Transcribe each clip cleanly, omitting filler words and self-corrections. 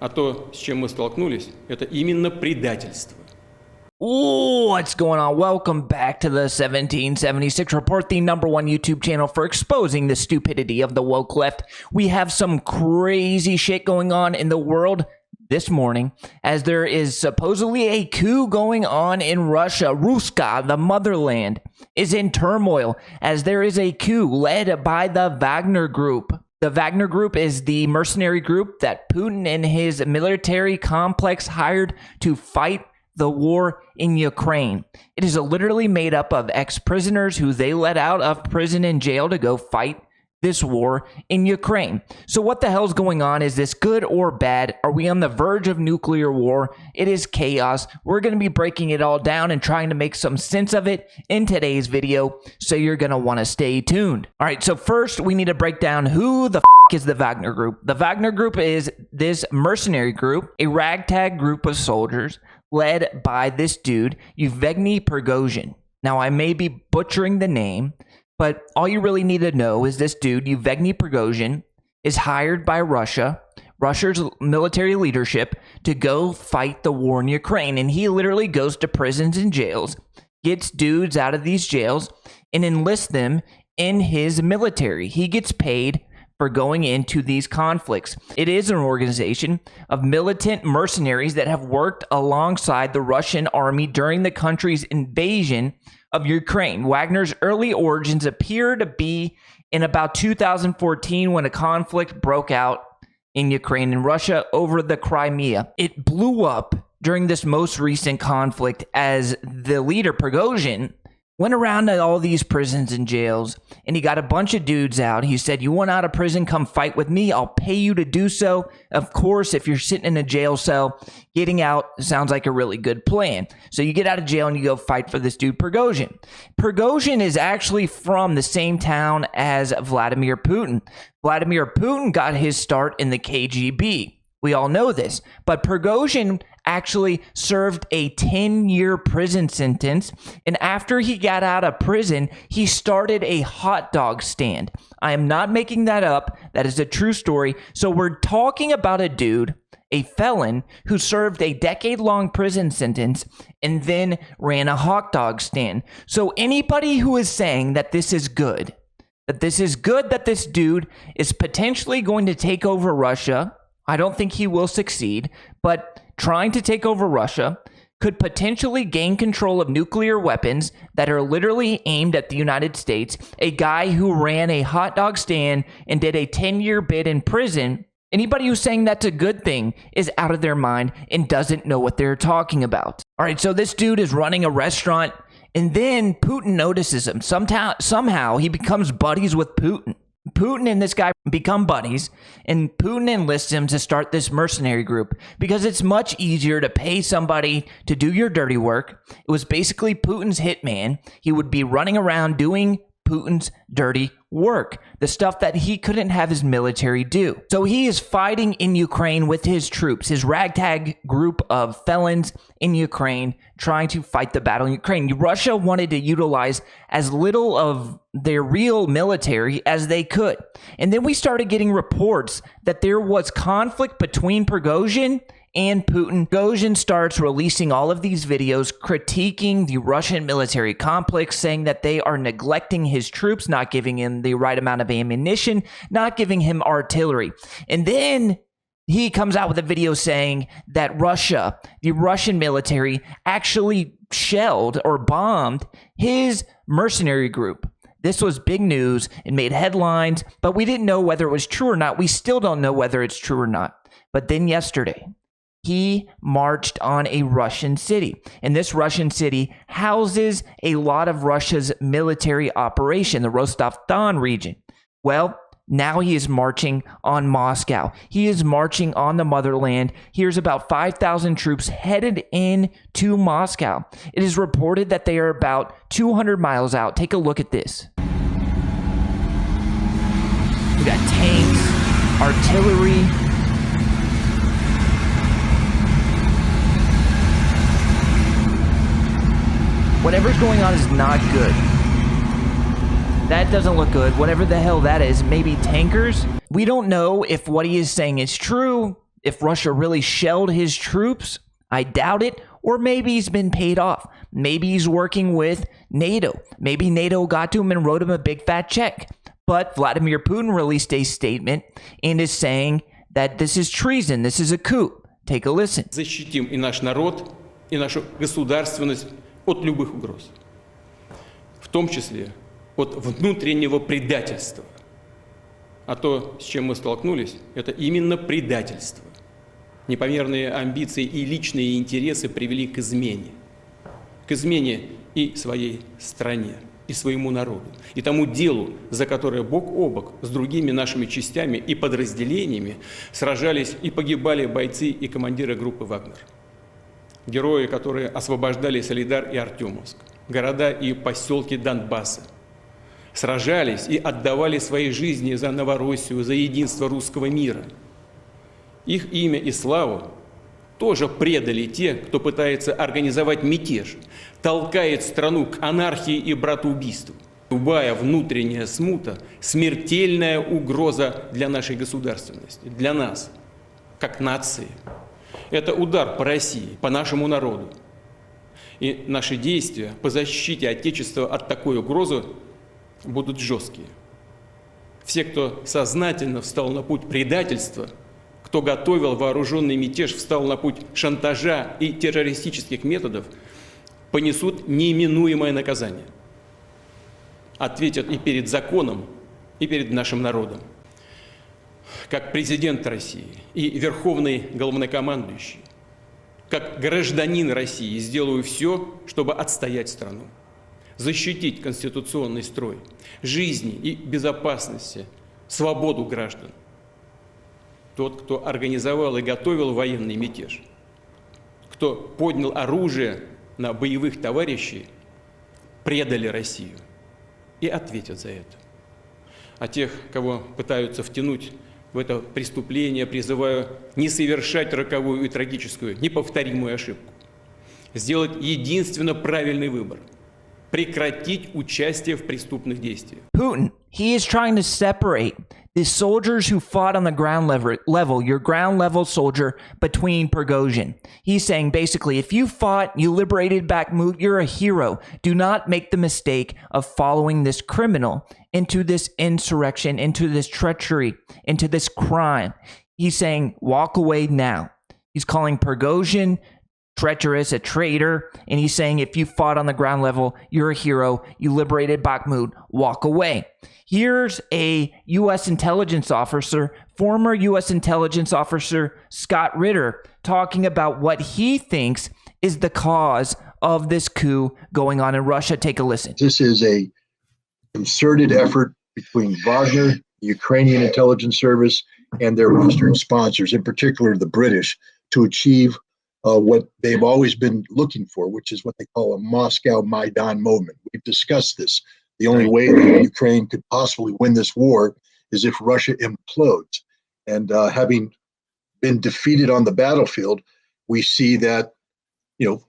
А то, с чем мы столкнулись, это именно предательство. What's going on? Welcome back to the 1776 Report, the #1 YouTube channel for exposing the stupidity of the woke left. We have some crazy shit going on in the world this morning, as there is supposedly a coup going on in Russia. Ruska, the motherland, is in turmoil as there is a coup led by the Wagner Group. The Wagner Group is the mercenary group that Putin and his military complex hired to fight the war in Ukraine. It is literally made up of ex-prisoners who they let out of prison and jail to go fight this war in Ukraine. So what the hell's going on? Is this good or bad? Are we on the verge of nuclear war? It is chaos. We're going to be breaking it all down and trying to make some sense of it in today's video, so you're going to want to stay tuned. All right, so first we need to break down who the is the Wagner Group. The Wagner Group is this mercenary group, a ragtag group of soldiers led by this dude, Yevgeny Prigozhin. Now, I may be butchering the name, but all you really need to know is this dude, Yevgeny Prigozhin, is hired by Russia's military leadership, to go fight the war in Ukraine. And he literally goes to prisons and jails, gets dudes out of these jails, and enlists them in his military. He gets paid for going into these conflicts. It is an organization of militant mercenaries that have worked alongside the Russian army during the country's invasion of Ukraine. Wagner's early origins appear to be in about 2014, when a conflict broke out in Ukraine and Russia over the Crimea. It blew up during this most recent conflict as the leader, Prigozhin, went around to all these prisons and jails, and he got a bunch of dudes out. He said, "You want out of prison? Come fight with me. I'll pay you to do so." Of course, if you're sitting in a jail cell, getting out sounds like a really good plan. So you get out of jail and you go fight for this dude, Prigozhin. Prigozhin is actually from the same town as Vladimir Putin. Vladimir Putin got his start in the KGB. We all know this, but Prigozhin actually served a 10-year prison sentence, and after he got out of prison, he started a hot dog stand. I am not making that up. That is a true story. So we're talking about a dude, a felon, who served a decade-long prison sentence and then ran a hot dog stand. So anybody who is saying that this is good, that this dude is potentially going to take over Russia, I don't think he will succeed, but trying to take over Russia, could potentially gain control of nuclear weapons that are literally aimed at the United States. A guy who ran a hot dog stand and did a 10-year bid in prison, anybody who's saying that's a good thing is out of their mind and doesn't know what they're talking about. All right, so this dude is running a restaurant, and then Putin notices him. Somehow he becomes buddies with Putin. Putin and this guy become buddies, and Putin enlists him to start this mercenary group because it's much easier to pay somebody to do your dirty work. It was basically Putin's hitman. He would be running around doing Putin's dirty work, the stuff that he couldn't have his military do. So he is fighting in Ukraine with his troops, his ragtag group of felons in Ukraine, trying to fight the battle in Ukraine. Russia wanted to utilize as little of their real military as they could. And then we started getting reports that there was conflict between Prigozhin and Putin. Prigozhin starts releasing all of these videos critiquing the Russian military complex, saying that they are neglecting his troops, not giving him the right amount of ammunition, not giving him artillery. And then he comes out with a video saying that Russia, the Russian military, actually shelled or bombed his mercenary group. This was big news. It made headlines, but we didn't know whether it was true or not. We still don't know whether it's true or not. But then yesterday, he marched on a Russian city, and this Russian city houses a lot of Russia's military operation, the Rostov-Don region. Well, now he is marching on Moscow. He is marching on the motherland. Here's about 5,000 troops headed in to Moscow. It is reported that they are about 200 miles out. Take a look at this. We got tanks, artillery. Whatever's going on is not good. That doesn't look good. Whatever the hell that is, maybe tankers? We don't know if what he is saying is true, If Russia really shelled his troops, I doubt it. Or maybe he's been paid off. Maybe he's working with NATO. Maybe NATO got to him and wrote him a big fat check. But Vladimir Putin released a statement and is saying that this is treason. This is a coup. Take a listen. Защитим и наш народ, и нашу государственность от любых угроз. В том числе от внутреннего предательства. А то, с чем мы столкнулись, это именно предательство. Непомерные амбиции и личные интересы привели к измене. К измене и своей стране, и своему народу, и тому делу, за которое бок о бок с другими нашими частями и подразделениями сражались и погибали бойцы и командиры группы «Вагнер». Герои, которые освобождали Солидар и Артемовск, города и поселки Донбасса, сражались и отдавали свои жизни за Новороссию, за единство русского мира. Их имя и славу тоже предали те, кто пытается организовать мятеж, толкает страну к анархии и братоубийству. Любая внутренняя смута – смертельная угроза для нашей государственности, для нас, как нации. Это удар по России, по нашему народу. И наши действия по защите Отечества от такой угрозы будут жесткие. Все, кто сознательно встал на путь предательства, кто готовил вооруженный мятеж, встал на путь шантажа и террористических методов, понесут неименуемое наказание. Ответят и перед законом, и перед нашим народом. Как президент России и верховный главнокомандующий, как гражданин России сделаю все, чтобы отстоять страну, защитить конституционный строй, жизни и безопасности, свободу граждан. Тот, кто организовал и готовил военный мятеж, кто поднял оружие на боевых товарищей, предали Россию и ответят за это. А тех, кого пытаются втянуть в это преступление, призываю не совершать роковую и трагическую, неповторимую ошибку. Сделать единственно правильный выбор. Прекратить участие в преступных действиях. Putin, he is trying to separate the soldiers who fought on the ground level, your ground level soldier, between Prigozhin. He's saying basically, if you fought, you liberated Bakhmut, you're a hero. Do not make the mistake of following this criminal into this insurrection, into this treachery, into this crime. He's saying, walk away now. He's calling Prigozhin treacherous, a traitor, and he's saying if you fought on the ground level, you're a hero, you liberated Bakhmut, walk away. Here's a U.S. intelligence officer, former U.S. intelligence officer Scott Ritter, talking about what he thinks is the cause of this coup going on in Russia. Take a listen. This is a concerted effort between Wagner, the Ukrainian intelligence service, and their Western sponsors, in particular the British, to achieve what they've always been looking for, which is what they call a Moscow Maidan moment. We've discussed this. The only way that Ukraine could possibly win this war is if Russia implodes. And having been defeated on the battlefield, we see that,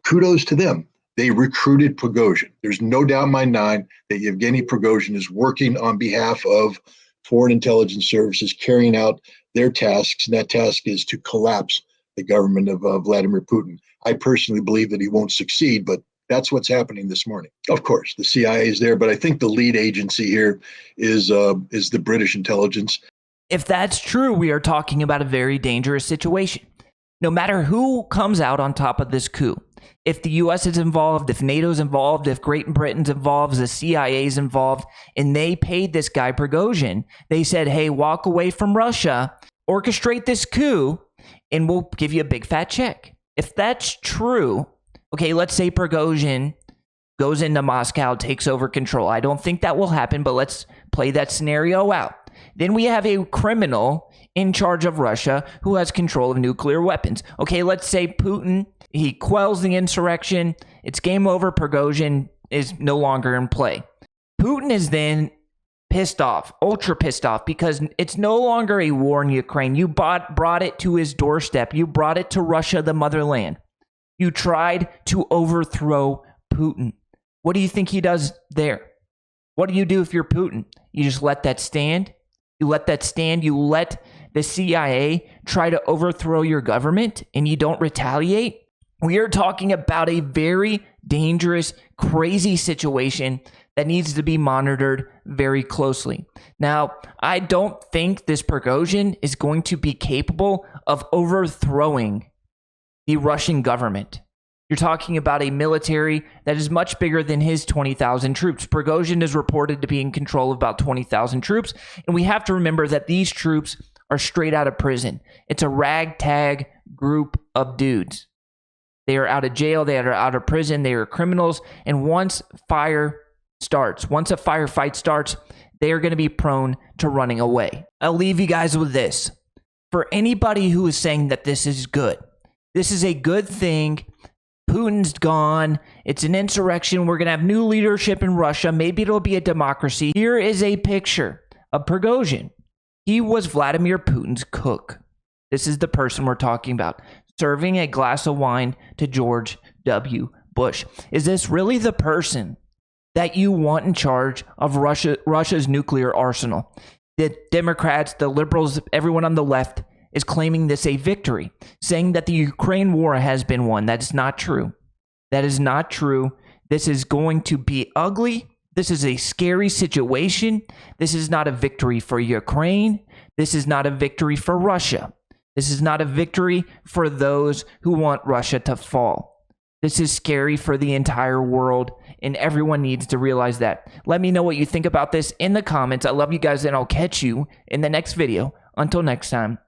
kudos to them. They recruited Prigozhin. There's no doubt in my mind that Yevgeny Prigozhin is working on behalf of foreign intelligence services, carrying out their tasks. And that task is to collapse the government of Vladimir Putin. I personally believe that he won't succeed, but that's what's happening this morning. Of course, the CIA is there, but I think the lead agency here is the British intelligence. If that's true, we are talking about a very dangerous situation. No matter who comes out on top of this coup, if the U.S. is involved, if NATO's involved, if Great Britain's involved, the CIA's involved, and they paid this guy Prigozhin, they said, hey, walk away from Russia, orchestrate this coup, and we'll give you a big fat check. If that's true, okay, let's say Prigozhin goes into Moscow, takes over control. I don't think that will happen, but let's play that scenario out. Then we have a criminal in charge of Russia who has control of nuclear weapons. Okay, let's say Putin, he quells the insurrection. It's game over. Prigozhin is no longer in play. Putin is then pissed off, ultra pissed off, because it's no longer a war in Ukraine. You brought it to his doorstep. You brought it to Russia, the motherland. You tried to overthrow Putin. What do you think he does there? What do you do if you're Putin? You just let that stand? You let that stand? You let the CIA try to overthrow your government and you don't retaliate, we are talking about a very dangerous, crazy situation that needs to be monitored very closely. Now, I don't think this Prigozhin is going to be capable of overthrowing the Russian government. You're talking about a military that is much bigger than his 20,000 troops. Prigozhin is reported to be in control of about 20,000 troops, and we have to remember that these troops are straight out of prison. It's a ragtag group of dudes. They are out of jail, they are out of prison, they are criminals, and once a firefight starts, they are going to be prone to running away. I'll leave you guys with this. For anybody who is saying that this is good, this is a good thing. Putin's gone. It's an insurrection. We're going to have new leadership in Russia. Maybe it'll be a democracy. Here is a picture of Prigozhin. He was Vladimir Putin's cook. This is the person we're talking about, serving a glass of wine to George W. Bush. Is this really the person that you want in charge of Russia's nuclear arsenal? The Democrats, the liberals, everyone on the left is claiming this a victory, saying that the Ukraine war has been won. That is not true. That is not true. This is going to be ugly. This is a scary situation. This is not a victory for Ukraine. This is not a victory for Russia. This is not a victory for those who want Russia to fall. This is scary for the entire world, and everyone needs to realize that. Let me know what you think about this in the comments. I love you guys, and I'll catch you in the next video. Until next time.